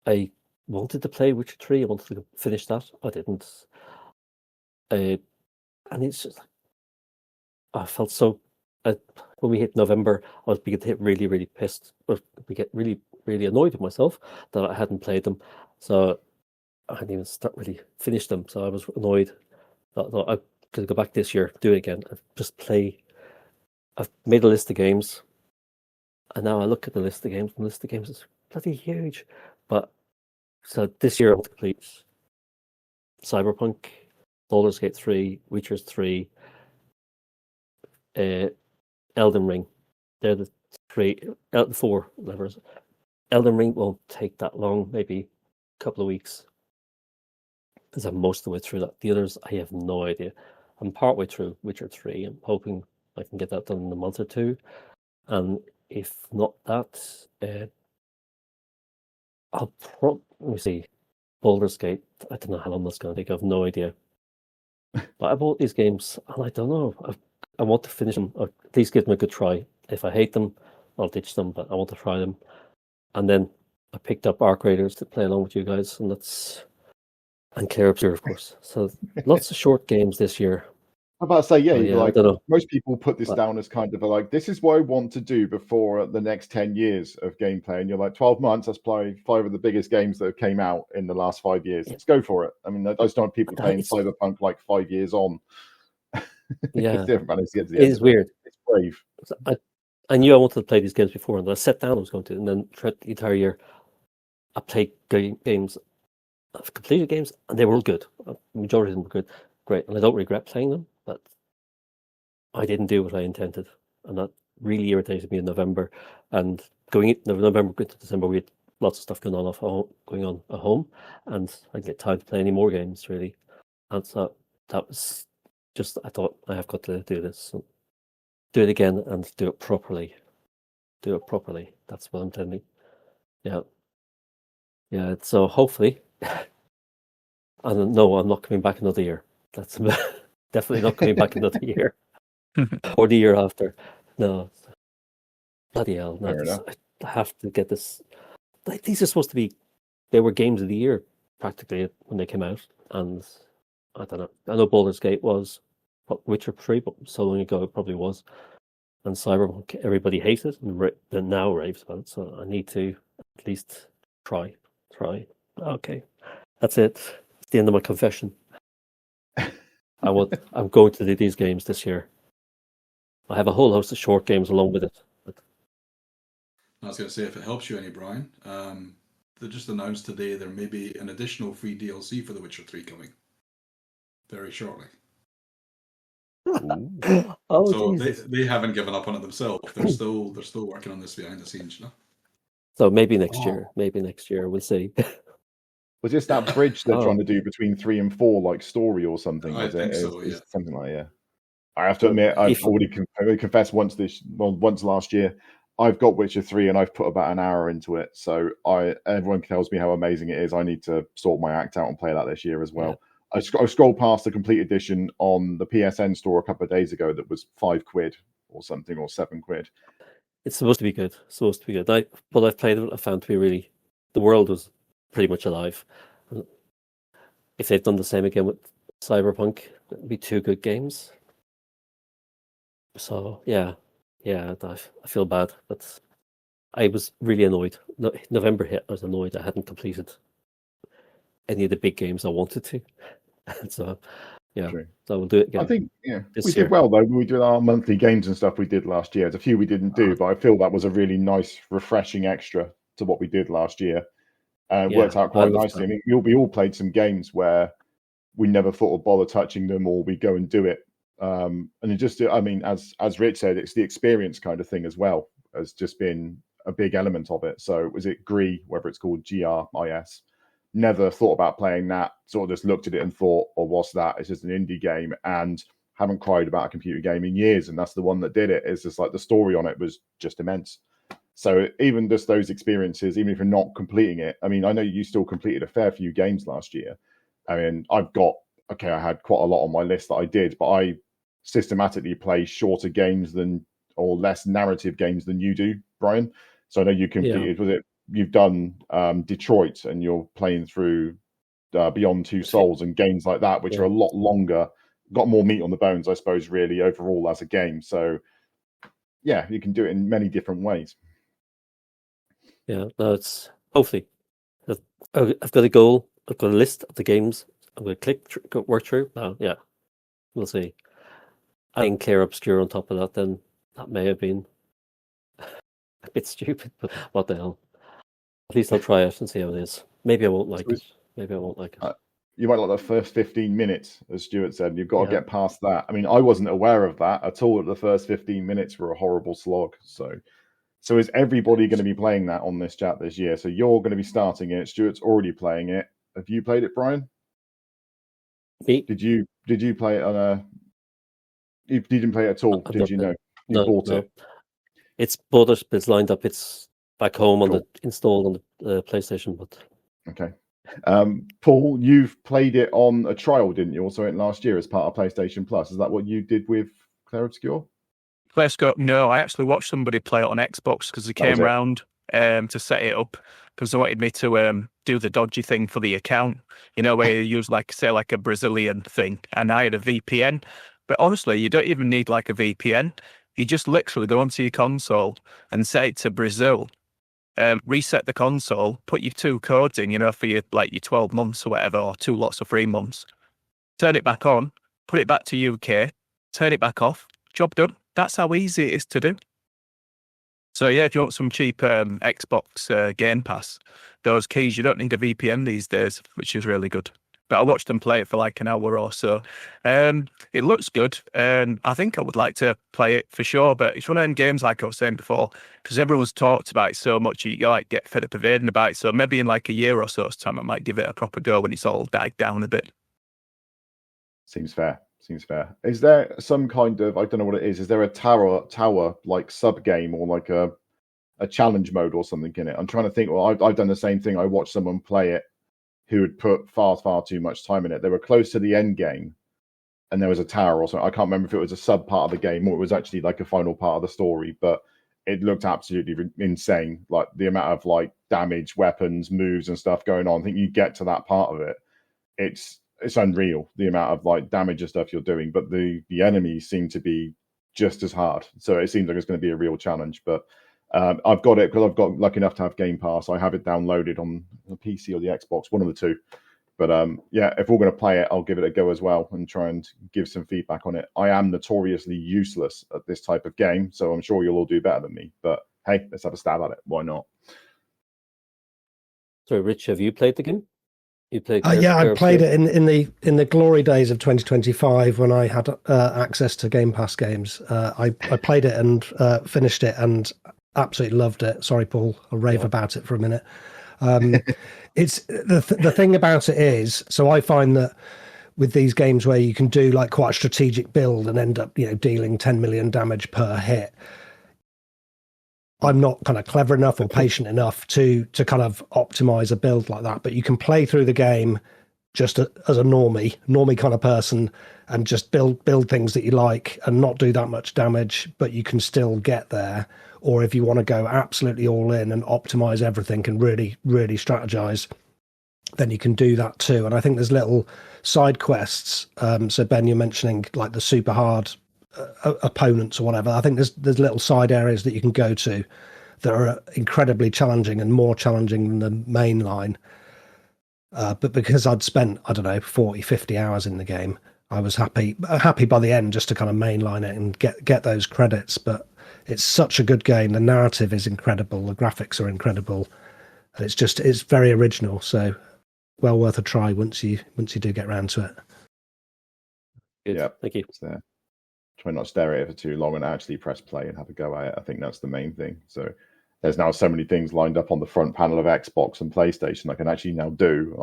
D: I wanted to play Witcher 3, I wanted to finish that, I didn't. And it's just, I felt so, when we hit November, I was beginning to get really, really pissed, or we get really, really annoyed with myself that I hadn't played them. So I hadn't even really finished them, so I was annoyed. I thought I'm going to go back this year, do it again, and just play. I've made a list of games, and now I look at the list of games, and the list of games is bloody huge. But so this year I want to complete Cyberpunk, Baldur's Gate 3, Witcher 3, Elden Ring. They're the four levers. Elden Ring won't take that long, maybe a couple of weeks, because I'm most of the way through that. The others, I have no idea. I'm partway through Witcher 3. I'm hoping I can get that done in a month or two. And if not that, let me see. Baldur's Gate, I don't know how long that's going to take. I have no idea. But I bought these games, and I don't know. I want to finish them, or at least give them a good try. If I hate them, I'll ditch them, but I want to try them. And then I picked up Arc Raiders to play along with you guys, and Claire Obscure, of course. So lots of short games this year.
B: I'm about to say, yeah,
D: I don't know.
B: Most people put this down as kind of this is what I want to do before the next 10 years of gameplay. And you're like, 12 months, let's play 5 of the biggest games that have came out in the last 5 years. Yeah. Let's go for it. I mean, I just don't want people playing Cyberpunk 5 years on.
D: Yeah.
B: It
D: is weird.
B: It's brave.
D: I knew I wanted to play these games before, and I sat down I was going to, and then throughout the entire year, I played games. I've completed games, and they were all good. The majority of them were good. Great. And I don't regret playing them, but I didn't do what I intended. And that really irritated me in November. And going into November, going to December, we had lots of stuff going on at home, and I didn't get time to play any more games, really. And so that was just, I thought, I have got to do this. So do it again and do it properly. Do it properly. That's what I'm telling you. Yeah. Yeah, so hopefully, and no, I'm not coming back another year. That's definitely not coming back another year. Or the year after. No. Bloody hell. No, I have to get this. These are supposed to be, they were games of the year, practically, when they came out. And I don't know. I know Baldur's Gate was Witcher 3, but so long ago it probably was. And Cyberpunk, everybody hated and now raves about it. So I need to at least try. Okay, that's it. It's the end of my confession. I'm going to do these games this year. I have a whole host of short games along with it.
E: I was going to say, if it helps you any, Brian, they just announced today there may be an additional free DLC for The Witcher 3 coming very shortly.
D: Oh,
E: so
D: Jesus.
E: they haven't given up on it themselves. They're still working on this behind the scenes, you know.
D: So maybe next year. Maybe next year we'll see.
B: Was this that bridge they're trying to do between 3 and 4, like story or something?
E: I think so. Yeah,
B: something like that. I have to admit, I've already confessed once last year. I've got Witcher 3 and I've put about an hour into it. So everyone tells me how amazing it is. I need to sort my act out and play that this year as well. Yeah. I scrolled past the complete edition on the PSN store a couple of days ago that was £5 or something, or £7.
D: It's supposed to be good. What I've played it, I found to be really, the world was pretty much alive. And if they've done the same again with Cyberpunk, it'd be 2 good games. So yeah, I feel bad, but I was really annoyed. November hit, I was annoyed I hadn't completed any of the big games I wanted to. So yeah, True. So we'll do it again.
B: I think we did well though. We did our monthly games and stuff we did last year. There's a few we didn't do, but I feel that was a really nice, refreshing extra to what we did last year. It worked out quite nicely. I mean, we all played some games where we never thought of bother touching them, or we go and do it. And it just, I mean, as Rich said, it's the experience kind of thing as well. has just been a big element of it. So was it GRIS, whether it's called GRIS? Never thought about playing that. Sort of just looked at it and thought, "Oh, what's that? It's just an indie game," and haven't cried about a computer game in years. And that's the one that did it. It's just like the story on it was just immense. So even just those experiences, even if you're not completing it, I mean, I know you still completed a fair few games last year. I mean, I had quite a lot on my list that I did, but I systematically play shorter games or less narrative games than you do, Brian. So I know you completed, you've done Detroit, and you're playing through Beyond Two Souls and games like that, which are a lot longer, got more meat on the bones, I suppose, really, overall as a game. So yeah, you can do it in many different ways.
D: Yeah, no, it's hopefully I've got a goal. I've got a list of the games I'm going to work through. Yeah, we'll see. Adding Clear Obscure on top of that, then that may have been a bit stupid, but what the hell? At least I'll try it and see how it is. Maybe I won't like it. Maybe I won't like it.
B: You might like the first 15 minutes, as Stuart said. You've got to get past that. I mean, I wasn't aware of that at all. The first 15 minutes were a horrible slog. So is everybody going to be playing that on this chat this year? So you're going to be starting it. Stuart's already playing it. Have you played it, Brian?
D: Me?
B: Did you play it on a? You didn't play it at all, did you know? You bought it.
D: It's bought it, but it's lined up. It's back home installed on the PlayStation. But
B: okay. Paul, you've played it on a trial, didn't you? Also, last year as part of PlayStation Plus. Is that what you did with Claire Obscure?
C: No, I actually watched somebody play it on Xbox because they came round to set it up because they wanted me to do the dodgy thing for the account. You know, where you use like a Brazilian thing, and I had a VPN. But honestly, you don't even need like a VPN. You just literally go onto your console and set it to Brazil. Reset the console, put your 2 codes in, for your 12 months or whatever, or 2 lots of 3 months. Turn it back on, put it back to UK, turn it back off, job done. That's how easy it is to do. So yeah, if you want some cheap Xbox Game Pass, those keys, you don't need a VPN these days, which is really good. But I watched them play it for like an hour or so. It looks good, and I think I would like to play it for sure. But it's one of them games, like I was saying before, because everyone's talked about it so much, you get fed up of hearing about it. So maybe in like a year or so's time, I might give it a proper go when it's all died down a bit.
B: Seems fair. Is there some kind of, I don't know what it is there a tower like sub game or like a challenge mode or something in it? I'm trying to think. Well, I've done the same thing. I watched someone play it who had put far too much time in it. They were close to the end game, and there was a tower or something. I can't remember if it was a sub part of the game or it was actually like a final part of the story, but it looked absolutely insane. Like the amount of like damage, weapons, moves, and stuff going on. I think you get to that part of it, it's unreal, the amount of like damage and stuff you're doing. But the enemies seem to be just as hard. So it seems like it's going to be a real challenge. But I've got it because I've got lucky enough to have Game Pass. I have it downloaded on the PC or the Xbox, one of the two. But yeah, if we're going to play it, I'll give it a go as well and try and give some feedback on it. I am notoriously useless at this type of game, so I'm sure you'll all do better than me. But hey, let's have a stab at it. Why not?
D: So, Rich, have you played the game? You played?
F: I played it in the glory days of 2025 when I had access to Game Pass games. I played it and finished it and absolutely loved it. Sorry, Paul, I'll rave about it for a minute. It's the thing about it is, so I find that with these games where you can do like quite a strategic build and end up, dealing 10 million damage per hit, I'm not kind of clever enough or patient enough to kind of optimize a build like that. But you can play through the game just as a normie kind of person and just build things that you like and not do that much damage, but you can still get there. Or if you want to go absolutely all in and optimize everything and really, really strategize, then you can do that too. And I think there's little side quests. So Ben, you're mentioning like the super hard opponents or whatever. I think there's little side areas that you can go to that are incredibly challenging and more challenging than the main line. But because I'd spent, 40, 50 hours in the game, I was happy by the end just to kind of mainline it and get those credits. But it's such a good game. The narrative is incredible. The graphics are incredible. And it's very original. So well worth a try once you do get around to it.
D: Good.
B: Yeah,
D: Thank you.
B: try not to stare at it for too long and actually press play and have a go at it. I think that's the main thing. So there's now so many things lined up on the front panel of Xbox and PlayStation I can actually now do.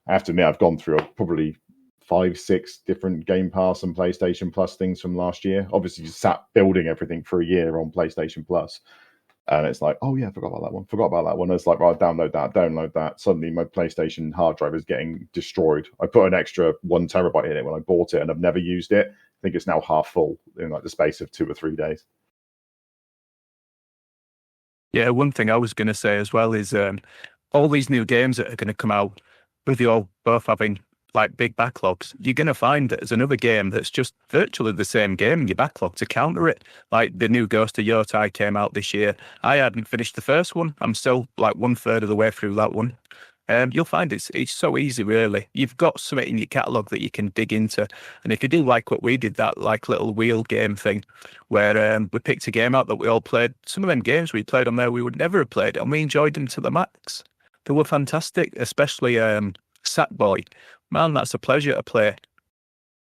B: I have to admit, I've gone through probably 5-6 different Game Pass and PlayStation Plus things from last year. Obviously, you sat building everything for a year on PlayStation Plus. And it's like, oh yeah, forgot about that one. It's like, right, download that. Suddenly my PlayStation hard drive is getting destroyed. I put an extra 1 terabyte in it when I bought it and I've never used it. I think it's now half full in like the space of 2 or 3 days.
C: Yeah, one thing I was going to say as well is all these new games that are going to come out with you all both having like big backlogs, you're going to find that there's another game that's just virtually the same game in your backlog to counter it. Like the new Ghost of Yotai came out this year. I hadn't finished the first one. I'm still like 1/3 of the way through that one. You'll find it's so easy, really. You've got something in your catalogue that you can dig into. And if you do like what we did, that like little wheel game thing, where we picked a game out that we all played, some of them games we played on there we would never have played, and we enjoyed them to the max. They were fantastic, especially Sackboy. Man, that's a pleasure to play.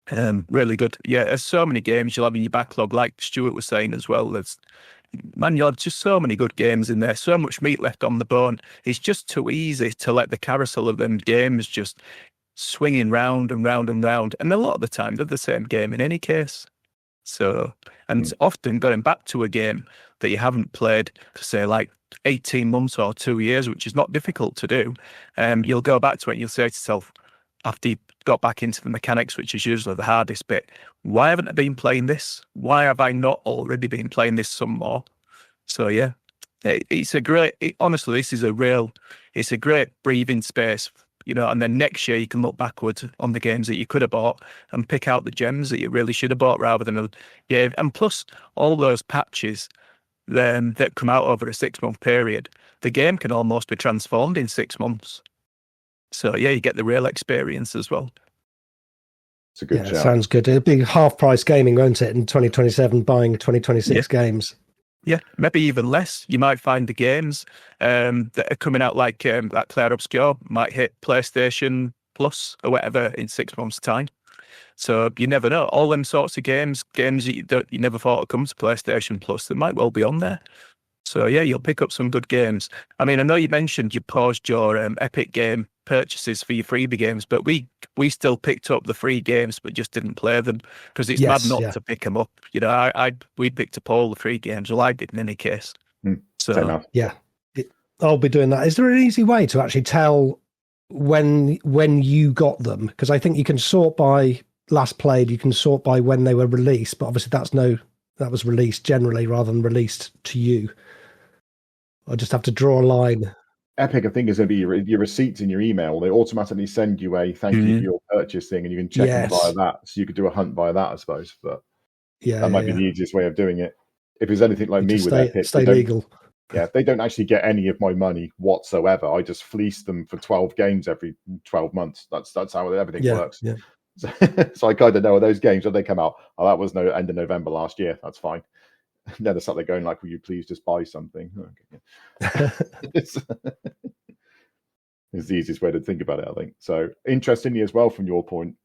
C: Really good. Yeah, there's so many games you'll have in your backlog, like Stuart was saying as well. You'll just so many good games in there, so much meat left on the bone. It's just too easy to let the carousel of them games just swinging round and round and round. And a lot of the time, they're the same game in any case. So, and often going back to a game that you haven't played for, say, like 18 months or 2 years, which is not difficult to do, you'll go back to it and you'll say to yourself, after you got back into the mechanics, which is usually the hardest bit, why haven't I been playing this? Why have I not already been playing this some more? So yeah, honestly, this is it's a great breathing space, and then next year you can look backwards on the games that you could have bought and pick out the gems that you really should have bought rather than, and plus all those patches that come out over a 6-month period, the game can almost be transformed in 6 months. So yeah, you get the real experience as well.
B: It's a good shout.
F: Sounds good. It'll be half price gaming, won't it, in 2027, buying 2026 games?
C: Yeah, maybe even less. You might find the games that are coming out like Claire Obscure might hit PlayStation Plus or whatever in 6 months' time. So you never know. All them sorts of games that you never thought would come to PlayStation Plus, they might well be on there. So yeah, you'll pick up some good games. I mean, I know you mentioned you paused your Epic Game purchases for your freebie games, but we still picked up the free games, but just didn't play them because it's mad not to pick them up. We picked up all the free games. Well, I did in any case. So
F: yeah, I'll be doing that. Is there an easy way to actually tell when you got them? Because I think you can sort by last played, you can sort by when they were released, but obviously that was released generally rather than released to you. I just have to draw a line.
B: Epic, I think, is going to be your receipts in your email. They automatically send you a thank you for your purchase thing, and you can check them via that. So you could do a hunt via that, I suppose. But that might be the easiest way of doing it. If it's anything like me with Epic,
F: stay legal.
B: Yeah, they don't actually get any of my money whatsoever. I just fleece them for 12 games every 12 months. That's how everything works. Yeah. So I kind of know those games when they come out. Oh, that was end of November last year. That's fine. Then they start there going like, "Will you please just buy something?" Okay. It's the easiest way to think about it, I think. So interestingly as well, from your point,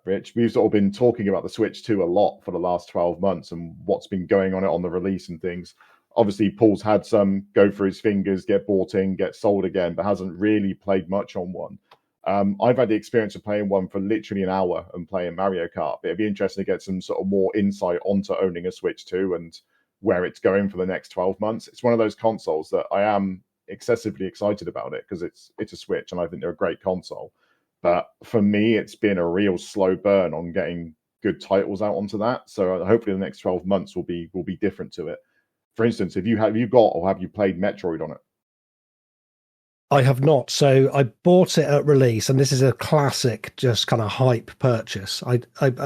B: Rich, we've sort of been talking about the Switch 2 a lot for the last 12 months and what's been going on it on the release and things. Obviously, Paul's had some go through his fingers, get bought in, get sold again, but hasn't really played much on one. I've had the experience of playing one for literally an hour and playing Mario Kart, but it'd be interesting to get some sort of more insight onto owning a Switch 2 and where it's going for the next 12 months. It's one of those consoles that I am excessively excited about it because it's a Switch and I think they're a great console. But for me, it's been a real slow burn on getting good titles out onto that. So hopefully the next 12 months will be different to it. For instance, have you played Metroid on it?
F: I have not. So I bought it at release, and this is a classic, just kind of hype purchase. I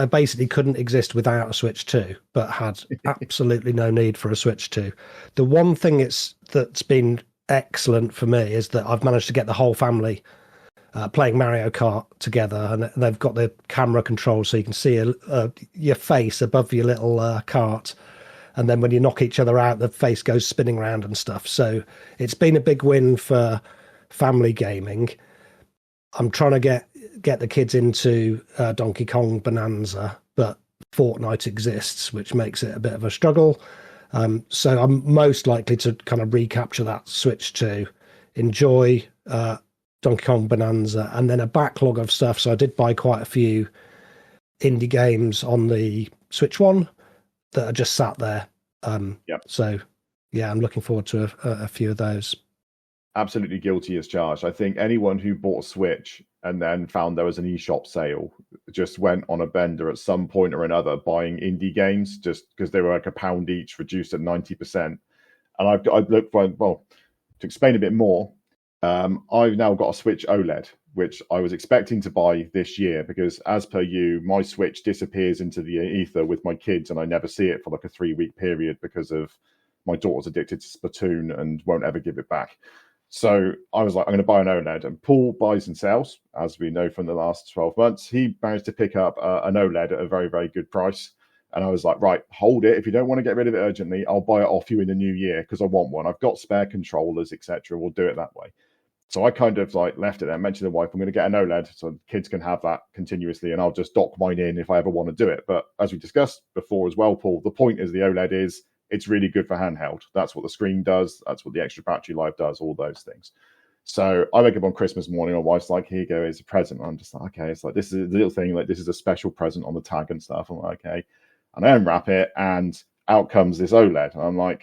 F: basically couldn't exist without a Switch 2, but had absolutely no need for a Switch 2. The one thing that's been excellent for me is that I've managed to get the whole family playing Mario Kart together, and they've got the camera control so you can see your face above your little cart. And then when you knock each other out, the face goes spinning around and stuff. So it's been a big win for family gaming. I'm trying to get the kids into Donkey Kong Bonanza, but Fortnite exists, which makes it a bit of a struggle. So I'm most likely to kind of recapture that Switch 2, enjoy Donkey Kong Bonanza, and then a backlog of stuff. So I did buy quite a few indie games on the Switch 1 that are just sat there. So yeah, I'm looking forward to a few of those.
B: Absolutely guilty as charged. I think anyone who bought a Switch and then found there was an eShop sale just went on a bender at some point or another buying indie games just because they were like £1 each, reduced at 90%. And I've looked for, well, to explain a bit more, I've now got a Switch OLED, which I was expecting to buy this year because, as per you, my Switch disappears into the ether with my kids and I never see it for like a 3-week period because of my daughter's addicted to Splatoon and won't ever give it back. So I was like, I'm going to buy an OLED. And Paul buys and sells, as we know from the last 12 months. He managed to pick up an OLED at a very, very good price. And I was like, right, hold it. If you don't want to get rid of it urgently, I'll buy it off you in the new year because I want one. I've got spare controllers, etc. We'll do it that way. So I kind of like left it there, mentioned to the wife, I'm going to get an OLED so kids can have that continuously and I'll just dock mine in if I ever want to do it. But as we discussed before as well, Paul, the point is the OLED is it's really good for handheld. That's what the screen does. That's what the extra battery life does, all those things. So I wake up on Christmas morning, my wife's like, here you go, it's a present. I'm just like, okay, it's like, this is a little thing, like this is a special present on the tag and stuff. I'm like, okay. And I unwrap it and out comes this OLED. And I'm like,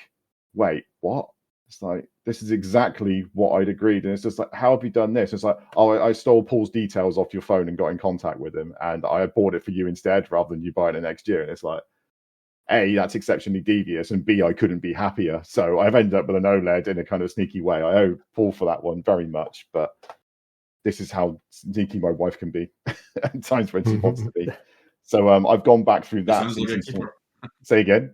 B: wait, what? It's like, this is exactly what I'd agreed. And it's just like, how have you done this? It's like, oh, I stole Paul's details off your phone and got in contact with him. And I bought it for you instead rather than you buy it the next year. And it's like, A, that's exceptionally devious, and B, I couldn't be happier. So I've ended up with an OLED in a kind of sneaky way. I owe Paul for that one very much, but this is how sneaky my wife can be at times when she wants to be. So I've gone back through that.
E: Sounds like a keeper.
B: Say again.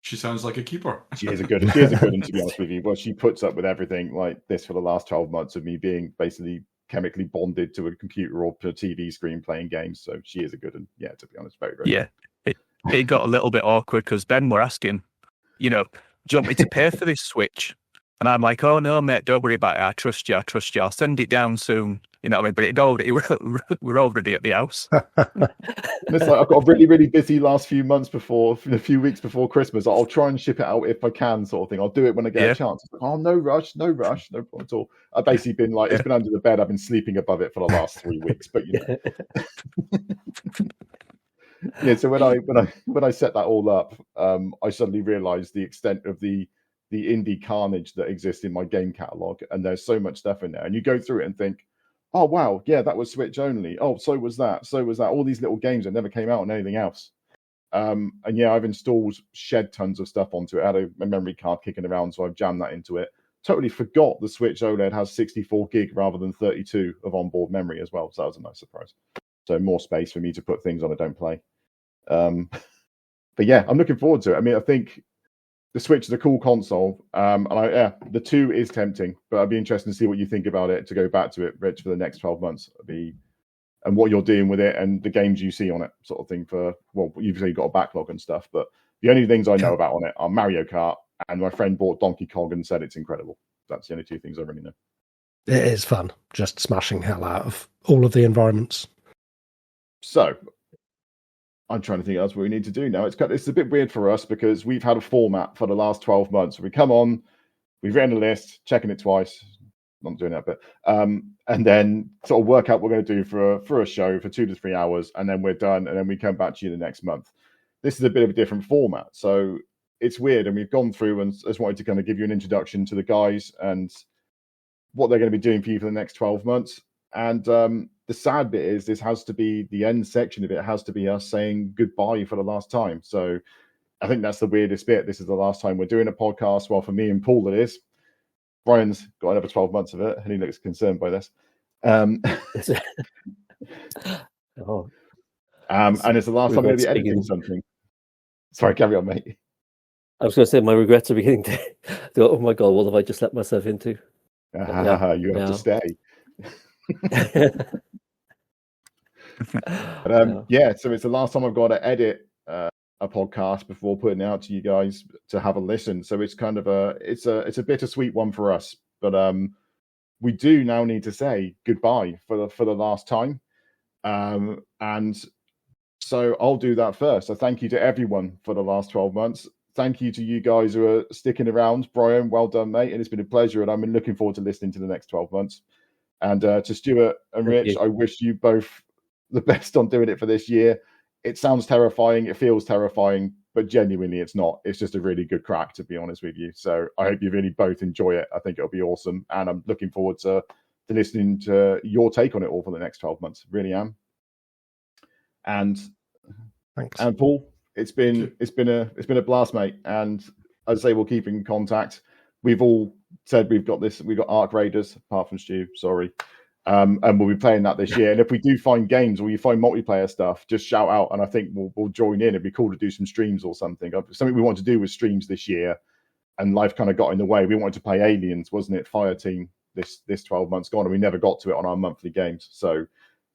E: She sounds like a keeper.
B: She is a good one, to be honest with you. Well, she puts up with everything like this for the last 12 months of me being basically chemically bonded to a computer or to a TV screen playing games. So she is a good one. Yeah, to be honest, very, very
C: good. It got a little bit awkward because Ben were asking, do you want me to pay for this Switch? And I'm like, oh no, mate, don't worry about it. I trust you. I'll send it down soon. You know what I mean? But we're already at the house.
B: It's like I've got a really, really busy last few months a few weeks before Christmas. I'll try and ship it out if I can, sort of thing. I'll do it when I get a chance. Like, oh, no rush, no problem at all. I've basically been like, it's been under the bed. I've been sleeping above it for the last 3 weeks, but Yeah, so when I set that all up, I suddenly realized the extent of the indie carnage that exists in my game catalog, and there's so much stuff in there. And you go through it and think, oh wow, yeah, that was Switch only. Oh, so was that. All these little games that never came out on anything else. And yeah, I've installed shed tons of stuff onto it. I had a memory card kicking around, so I've jammed that into it. Totally forgot the Switch OLED has 64 gig rather than 32 of onboard memory as well. So that was a nice surprise. So more space for me to put things on I don't play. But yeah, I'm looking forward to it. I mean, I think the Switch is a cool console. And the 2 is tempting, but I'd be interested to see what you think about it, to go back to it, Rich, for the next 12 months. And what you're doing with it and the games you see on it, sort of thing. You've really got a backlog and stuff, but the only things I know about on it are Mario Kart, and my friend bought Donkey Kong and said it's incredible. That's the only 2 things I really know.
F: It is fun, just smashing hell out of all of the environments.
B: So I'm trying to think else what we need to do now. It's a bit weird for us because we've had a format for the last 12 months. We come on, we've written a list, checking it twice. Not doing that, but and then sort of work out what we're going to do for a show for 2 to 3 hours, and then we're done, and then we come back to you the next month. This is a bit of a different format, so it's weird. And we've gone through and just wanted to kind of give you an introduction to the guys and what they're going to be doing for you for the next 12 months. And the sad bit is this has to be the end section of it has to be us saying goodbye for the last time. So I think that's the weirdest bit. This is the last time we're doing a podcast. Well, for me and Paul, it is. Brian's got another 12 months of it, and he looks concerned by this. And it's the last time I'm going to be editing something. Sorry, carry on, mate.
D: I was going to say my regrets are beginning to go, oh my God, what have I just let myself into?
B: You have to stay. So it's the last time I've got to edit a podcast before putting it out to you guys to have a listen. So it's kind of it's a bittersweet one for us, but we do now need to say goodbye for the last time. And So I'll do that first. So thank you to everyone for the last 12 months. Thank you to you guys who are sticking around. Brian, well done, mate. And it's been a pleasure. And I've been looking forward to listening to the next 12 months. And to Stuart and Rich, I wish you both the best on doing it for this year. It sounds terrifying. It feels terrifying, but genuinely it's not. It's just a really good crack, to be honest with you. So I hope you really both enjoy it. I think it'll be awesome. And I'm looking forward to listening to your take on it all for the next 12 months. Really am. And
F: thanks.
B: And Paul, it's been a blast, mate. And as I say, we'll keep in contact. We've all said we've got Arc Raiders, apart from Stu, sorry. And we'll be playing that this year. And if we do find games or you find multiplayer stuff, just shout out, and I think we'll join in. It'd be cool to do some streams or something. Something we want to do with streams this year, and life kind of got in the way. We wanted to play Aliens, wasn't it? Fireteam this 12 months gone, and we never got to it on our monthly games. So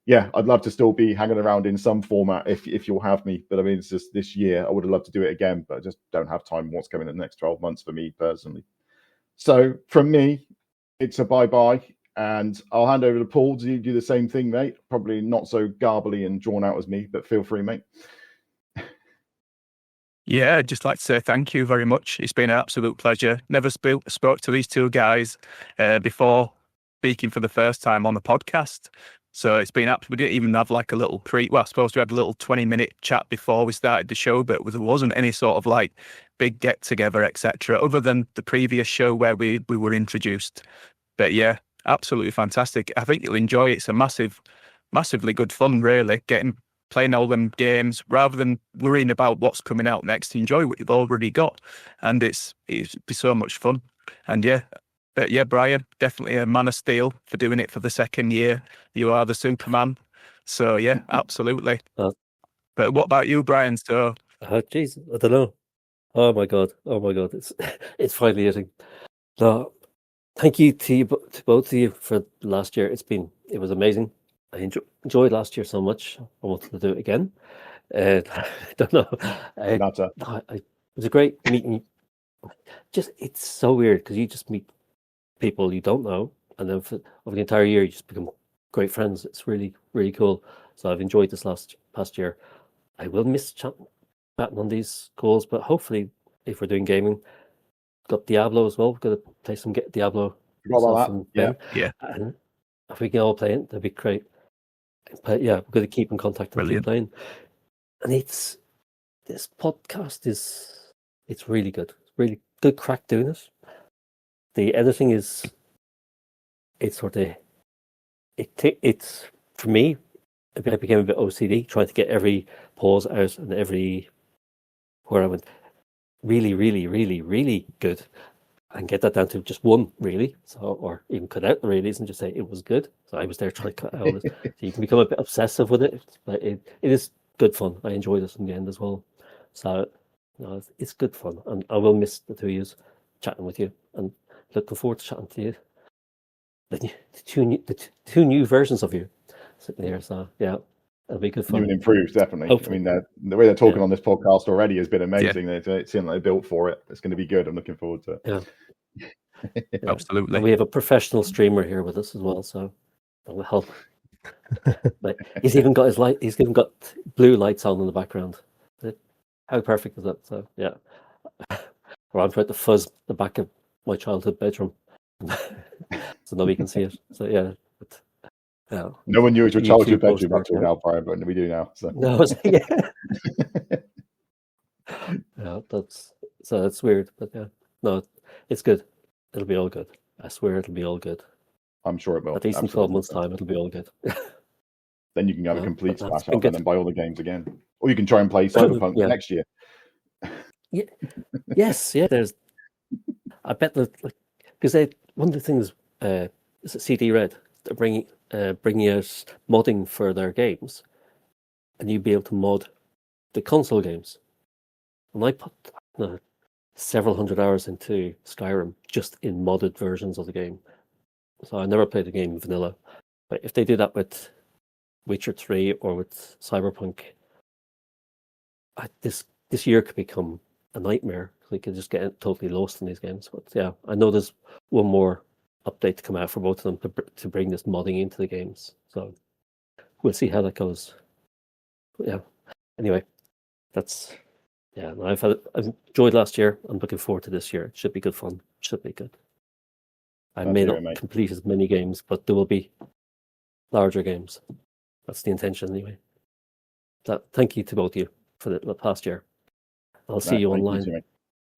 B: yeah, I'd love to still be hanging around in some format if you'll have me. But I mean, it's just this year. I would have loved to do it again, but I just don't have time. What's coming in the next 12 months for me personally. So from me, it's a bye-bye. And I'll hand over to Paul. Do you do the same thing, mate? Probably not so garbly and drawn out as me, but feel free, mate.
C: Yeah, I'd just like to say thank you very much. It's been an absolute pleasure. Never spoke to these two guys before speaking for the first time on the podcast. So it's been we didn't even have like a little I suppose we had a little 20-minute chat before we started the show, but there wasn't any sort of like big get together, etc., other than the previous show where we were introduced. But yeah, absolutely fantastic. I think you'll enjoy it. It's a massively good fun, really, playing all them games rather than worrying about what's coming out next. Enjoy what you've already got, and it'll be so much fun. And yeah. But yeah, Brian, definitely a man of steel for doing it for the second year. You are the Superman. So yeah, absolutely. But what about you, Brian? So,
D: geez, I don't know. Oh my god, it's finally hitting. No, thank you to both of you for last year. It was amazing. I enjoyed last year so much. I wanted to do it again. I don't know. It was a great meeting. It's so weird because you just meet people you don't know, and then over the entire year you just become great friends. It's really, really cool. So I've enjoyed this past year. I will miss chatting on these calls, but hopefully if we're doing gaming, got Diablo as well. We've got to play some Diablo.
B: Yeah.
D: And if we can all play it, that'd be great. But yeah, we're going to keep in contact and keep playing. And this podcast it's really good. It's really good crack doing it. The editing it's for me, I became a bit OCD trying to get every pause out and where I went really, really, really, really good, and get that down to just one really. So, or even cut out the reallys and just say it was good. So I was there trying to cut out this. So you can become a bit obsessive with it, but it is good fun. I enjoyed it in the end as well. So it's good fun, and I will miss the two of you chatting with you, and looking forward to chatting to you. The two new versions of you sitting here. So yeah, it'll be good fun.
B: New and improved, definitely.
D: Hopefully.
B: I mean, the way they're talking on this podcast already has been amazing. Yeah. It seems like they're built for it. It's going to be good. I'm looking forward to it.
D: Yeah,
C: absolutely.
D: And we have a professional streamer here with us as well, so that will help. Like, he's even got He's even got blue lights on in the background. How perfect is that? So yeah, or I'm trying to fuzz the back of my childhood bedroom so nobody can see it. So yeah,
B: no one knew it was your childhood bedroom until now, Brian, but we do now. So
D: no, yeah, that's weird, but yeah, no, it's good. It'll be all good. I swear it'll be all good.
B: I'm sure it will.
D: At least in 12 months' time, it'll be all good.
B: Then you can have a complete splash up and then buy all the games again, or you can try and play Cyberpunk next year.
D: Yeah. Yes. Yeah. I bet that because one of the things is CD Red. They're bringing out modding for their games, and you'd be able to mod the console games. And I put several hundred hours into Skyrim just in modded versions of the game. So I never played the game in vanilla. But if they do that with Witcher 3 or with Cyberpunk, this year could become a nightmare. We could just get totally lost in these games. But yeah, I know there's one more update to come out for both of them to bring this modding into the games. So we'll see how that goes. But yeah, Anyway, that's no, I've enjoyed last year. I'm looking forward to this year. It should be good fun. Should be good. I
B: Glad
D: may
B: to hear
D: not
B: it, mate.
D: complete as many games, but there will be larger games. That's the intention anyway. Thank you to both of you for the past year. I'll see you
B: Thank
D: online.
B: too, mate.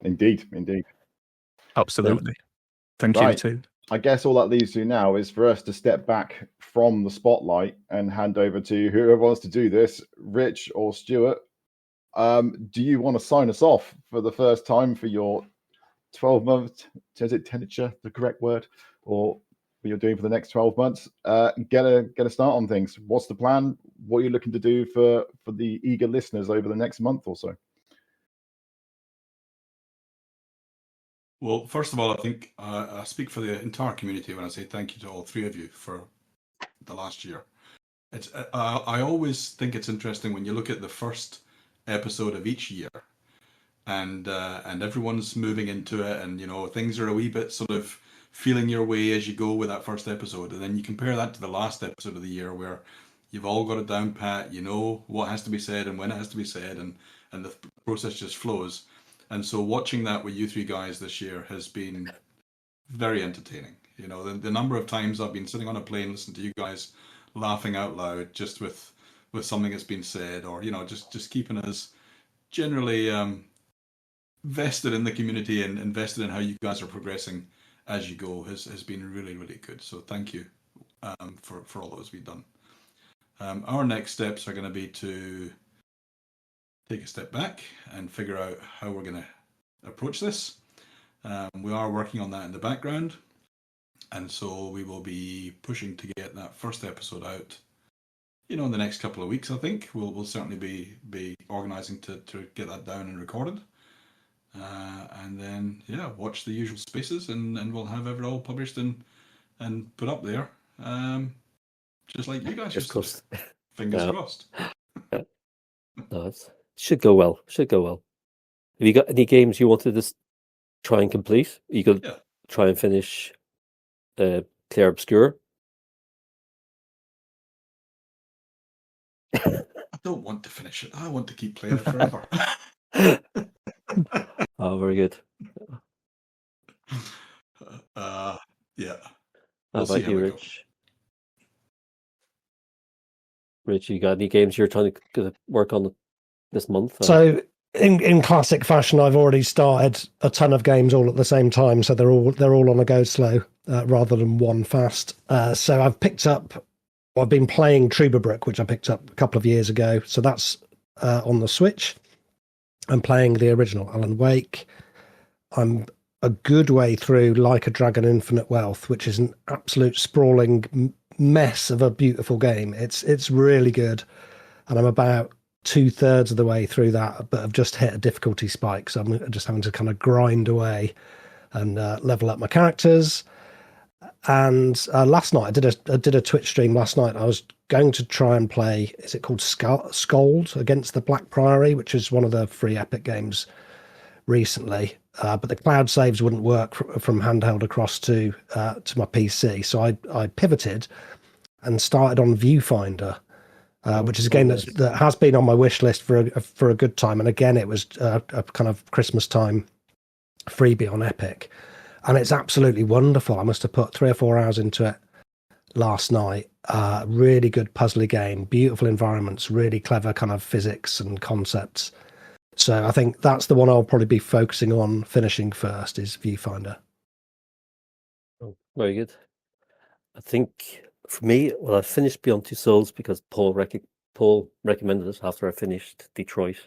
B: Indeed.
C: Absolutely. Thank you
B: Right.
C: too.
B: I guess all that leaves to now is for us to step back from the spotlight and hand over to whoever wants to do this, Rich or Stuart. Do you want to sign us off for the first time for your 12-month, is it tenure, the correct word, or what you're doing for the next 12 months? Get a start on things. What's the plan? What are you looking to do for the eager listeners over the next month or so?
E: Well, first of all, I think I speak for the entire community when I say thank you to all three of you for the last year. It's I always think it's interesting when you look at the first episode of each year, and everyone's moving into it, and things are a wee bit sort of feeling your way as you go with that first episode, and then you compare that to the last episode of the year where you've all got it down pat, you know what has to be said and when it has to be said, and the process just flows. And so watching that with you three guys this year has been very entertaining. The number of times I've been sitting on a plane listening to you guys laughing out loud just with something that's been said, or just keeping us generally vested in the community and invested in how you guys are progressing as you go has been really, really good. So thank you for all that has been done. Our next steps are going to be to take a step back and figure out how we're going to approach this. We are working on that in the background, and so we will be pushing to get that first episode out in the next couple of weeks. I think we'll certainly be organising to get that down and recorded, and then watch the usual spaces, and we'll have it all published and put up there, just like you guys used to do. Fingers crossed.
D: No, it should go well. Have you got any games you wanted to try and complete? You could try and finish Clair Obscur.
E: I don't want to finish it. I want to keep playing it forever.
D: Oh, very good.
E: Yeah.
D: How
E: We'll see
D: about you,
E: how it
D: Rich? Rich, you got any games you're trying to work on this month?
F: So, in classic fashion, I've already started a ton of games all at the same time, so they're all on a go slow rather than one fast. So I've been playing Troubabrick, which I picked up a couple of years ago. So that's on the Switch. I'm playing the original Alan Wake. I'm a good way through Like a Dragon Infinite Wealth, which is an absolute sprawling mess of a beautiful game. It's really good, and I'm about 2/3 of the way through that, but I've just hit a difficulty spike, so I'm just having to kind of grind away and level up my characters. And last night I did a Twitch stream last night. I was going to try and play, is it called Scold Against the Black Priory, which is one of the free Epic games recently, but the cloud saves wouldn't work from handheld across to my PC, so I pivoted and started on Viewfinder, which is a game that has been on my wish list for a good time. And again, it was a kind of Christmas time freebie on Epic, and it's absolutely wonderful. I must have put 3 or 4 hours into it last night. Really good puzzly game, beautiful environments, really clever kind of physics and concepts. So I think that's the one I'll probably be focusing on finishing first, is Viewfinder.
D: Oh, very good. I think for me, I finished Beyond Two Souls because Paul recommended it after I finished Detroit.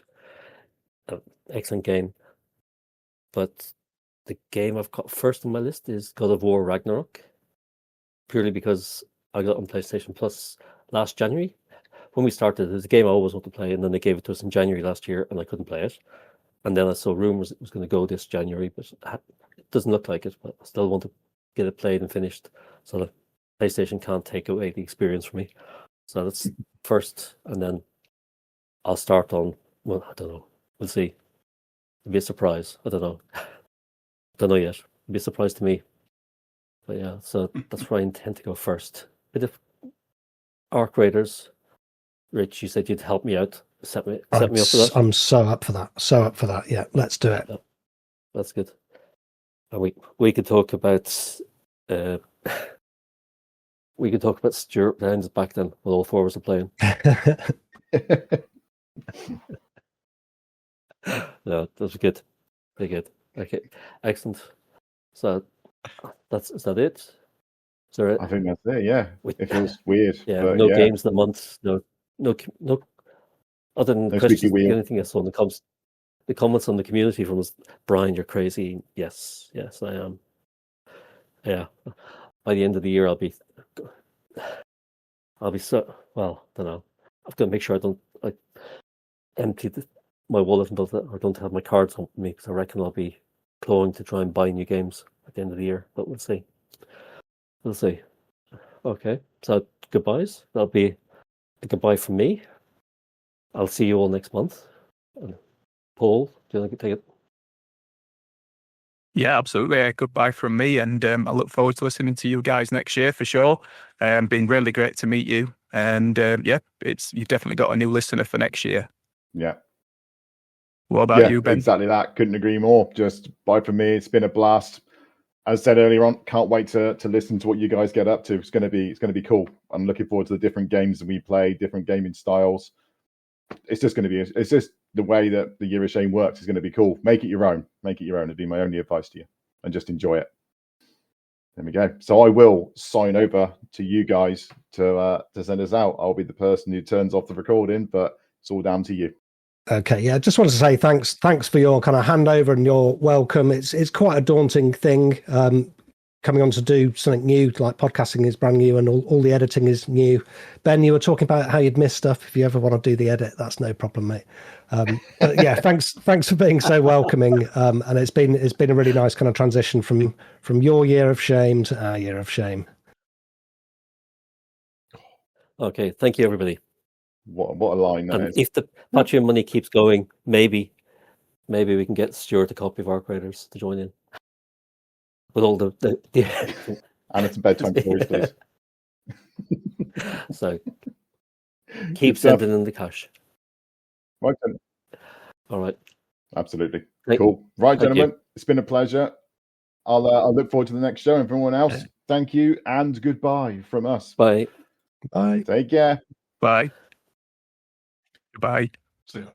D: Excellent game. But the game I've got first on my list is God of War Ragnarok, purely because I got it on PlayStation Plus last January. When we started, it was a game I always wanted to play, and then they gave it to us in January last year, and I couldn't play it. And then I saw rumors it was going to go this January, but it doesn't look like it. But I still want to get it played and finished, so the PlayStation can't take away the experience from me. So that's first, and then I'll start on, well, I don't know. We'll see. It'll be a surprise. I don't know. Don't know yet. It'll be a surprise to me. But yeah, so that's where I intend to go first. Bit of Arc Raiders. Rich, you said you'd help me out. set me up for that.
F: I'm so up for that. So up for that. Yeah, let's do it.
D: Yeah, that's good. And we could talk about Stuart Downs back then when all four of us are playing. No, that was good. Very good. Okay, excellent. So is that it? Is there
B: I think that's it. Yeah, it feels weird.
D: Yeah,
B: but
D: no games in the month. No. Other than
B: No
D: questions,
B: squeaky wheel.
D: anything else on the comments on the community from us. Brian, you're crazy. Yes, I am. Yeah. By the end of the year, I'll be so well. I don't know. I've got to make sure I don't empty my wallet and don't have my cards on me, because I reckon I'll be clawing to try and buy new games at the end of the year. But we'll see. Okay, so goodbyes. That'll be a goodbye from me. I'll see you all next month. Paul, do you want to take it?
C: Yeah, absolutely. Goodbye from me, and I look forward to listening to you guys next year for sure. Been really great to meet you, and you've definitely got a new listener for next year.
B: Yeah.
C: What about you, Ben?
B: Exactly that. Couldn't agree more. Just bye from me. It's been a blast. As I said earlier on, can't wait to listen to what you guys get up to. It's going to be cool. I'm looking forward to the different games that we play, different gaming styles. It's just the way that the Year of Shame works is going to be cool. Make it your own. It'd be my only advice to you, and just enjoy it. There we go. So I will sign over to you guys to send us out. I'll be the person who turns off the recording, but it's all down to you.
F: Okay, yeah, just wanted to say thanks for your kind of handover and your welcome. It's quite a daunting thing coming on to do something new, like podcasting is brand new and all the editing is new. Ben, you were talking about how you'd miss stuff. If you ever want to do the edit, that's no problem, mate. But yeah, thanks for being so welcoming. And it's been a really nice kind of transition from your Year of Shame to our Year of Shame.
D: Okay, thank you, everybody.
B: What a line that is.
D: If the Patreon money keeps going, maybe we can get Stuart a copy of Arc Raiders to join in. With all the
B: and it's bedtime stories, please.
D: So keep sending in the cash.
B: Right then.
D: All right.
B: Absolutely. Cool. Right, gentlemen. It's been a pleasure. I'll look forward to the next show. And for everyone else, thank you and goodbye from us.
D: Bye.
F: Bye.
B: Take care.
C: Bye. Goodbye.
E: See ya.